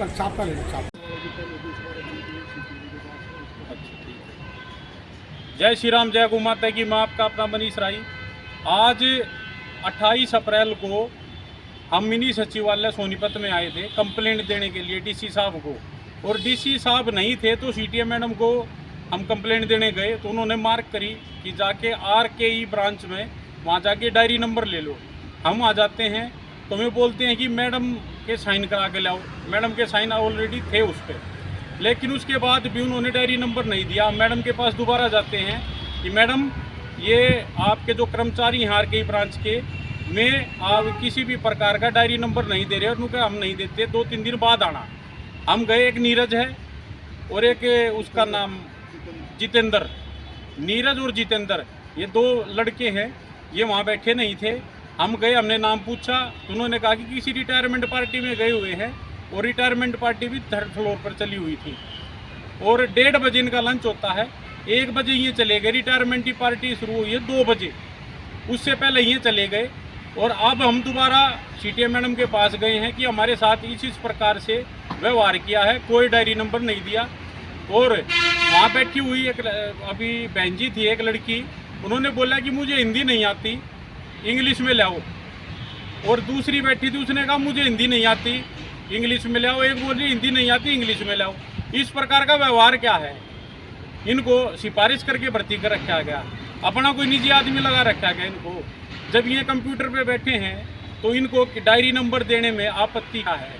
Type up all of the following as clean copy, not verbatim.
चाप का ले लो चाप। जय श्री राम, जय गौ माता की। मैं आपका अपना मनीष राई। आज 28 अप्रैल को हम मिनी सचिवालय सोनीपत में आए थे कंप्लेंट देने के लिए डीसी साहब को, और डीसी साहब नहीं थे तो सीटीए मैडम को हम कंप्लेंट देने गए तो उन्होंने मार्क करी कि जाके RKE ब्रांच में वहाँ जाके डायरी नंबर ले लो। हम आ जाते हैं तो हमें बोलते हैं कि मैडम के साइन करा के लाओ। मैडम के साइन ऑलरेडी थे उस पर, लेकिन उसके बाद भी उन्होंने डायरी नंबर नहीं दिया। मैडम के पास दोबारा जाते हैं कि मैडम ये आपके जो कर्मचारी हैं RKE ब्रांच के में आप किसी भी प्रकार का डायरी नंबर नहीं दे रहे, और उनका हम नहीं देते, 2-3 दिन बाद आना। हम गए, एक नीरज है और एक उसका नाम जितेंद्र, नीरज और जितेंद्र, ये 2 लड़के हैं, ये वहाँ बैठे नहीं थे। हम गए, हमने नाम पूछा तो उन्होंने कहा कि किसी रिटायरमेंट पार्टी में गए हुए हैं, और रिटायरमेंट पार्टी भी 3rd फ्लोर पर चली हुई थी, और 1:30 बजे इनका लंच होता है। 1 बजे ये चले गए, रिटायरमेंट की पार्टी शुरू हुई है 2 बजे, उससे पहले ये चले गए। और अब हम दोबारा सीटीए मैडम के पास गए हैं कि हमारे साथ इस प्रकार से व्यवहार किया है, कोई डायरी नंबर नहीं दिया। और वहाँ बैठी हुई एक अभी बहन जी थी, एक लड़की, उन्होंने बोला कि मुझे हिंदी नहीं आती, इंग्लिश में लाओ। और दूसरी बैठी थी, उसने कहा मुझे हिंदी नहीं आती, इंग्लिश में लाओ। एक बोल रही हिंदी नहीं आती, इंग्लिश में लाओ। इस प्रकार का व्यवहार क्या है? इनको सिफारिश करके भर्ती कर रखा गया, अपना कोई निजी आदमी लगा रखा गया इनको। जब ये कंप्यूटर पे बैठे हैं तो इनको डायरी नंबर देने में आपत्ति क्या है?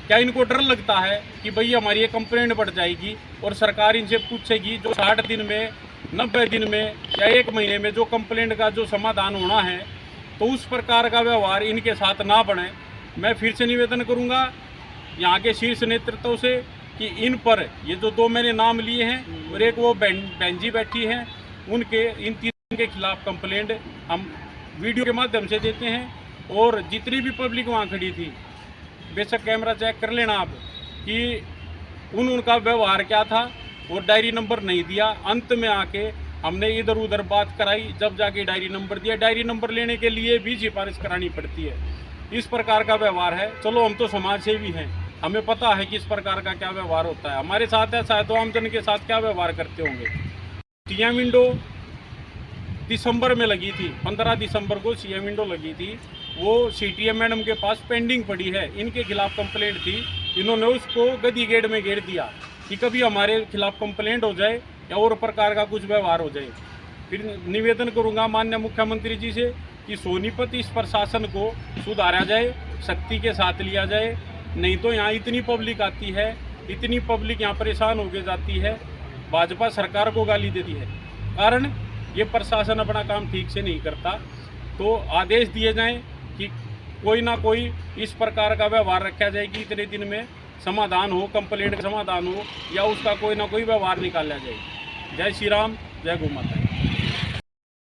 क्या इनको डर लगता है कि भाई हमारी ये कंप्लेंट बढ़ जाएगी और सरकार इनसे पूछेगी जो 60 दिन में, 90 दिन में या 1 महीने में जो कंप्लेंट का जो समाधान होना है, तो उस प्रकार का व्यवहार इनके साथ ना बने। मैं फिर से निवेदन करूँगा यहाँ के शीर्ष नेतृत्व से कि इन पर ये जो 2 मैंने नाम लिए हैं और एक वो बहन जी बैठी हैं, उनके इन 3 के खिलाफ कंप्लेंट हम वीडियो के माध्यम से देते हैं। और जितनी भी पब्लिक वहाँ खड़ी थी, बेशक कैमरा चेक कर लेना आप कि उनका व्यवहार क्या था, और डायरी नंबर नहीं दिया। अंत में आके हमने इधर उधर बात कराई, जब जाके डायरी नंबर दिया। डायरी नंबर लेने के लिए भी सिफारिश करानी पड़ती है। इस प्रकार का व्यवहार है। चलो, हम तो समाज सेवी हैं, हमें पता है कि इस प्रकार का क्या व्यवहार होता है। हमारे साथ ऐसा है तो आमजन के साथ क्या व्यवहार करते होंगे। सीएम विंडो दिसंबर में लगी थी, 15 दिसंबर को सीएम विंडो लगी थी, वो सीटीए मैडम के पास पेंडिंग पड़ी है। इनके खिलाफ कंप्लेंट थी, इन्होंने उसको गदी गेट में घेर दिया कि कभी हमारे खिलाफ कंप्लेंट हो जाए या और प्रकार का कुछ व्यवहार हो जाए। फिर निवेदन करूंगा माननीय मुख्यमंत्री जी से कि सोनीपत इस प्रशासन को सुधारा जाए, सख्ती के साथ लिया जाए। नहीं तो यहाँ इतनी पब्लिक आती है, इतनी पब्लिक यहाँ परेशान होके जाती है, भाजपा सरकार को गाली देती है, कारण ये प्रशासन अपना काम ठीक से नहीं करता। तो आदेश दिए जाएं कि कोई ना कोई इस प्रकार का व्यवहार रखा जाए कि इतने दिन में समाधान हो, कंप्लेंट का समाधान हो, या उसका कोई ना कोई व्यवहार निकाला जाए। जय श्री राम, जय गौ माता।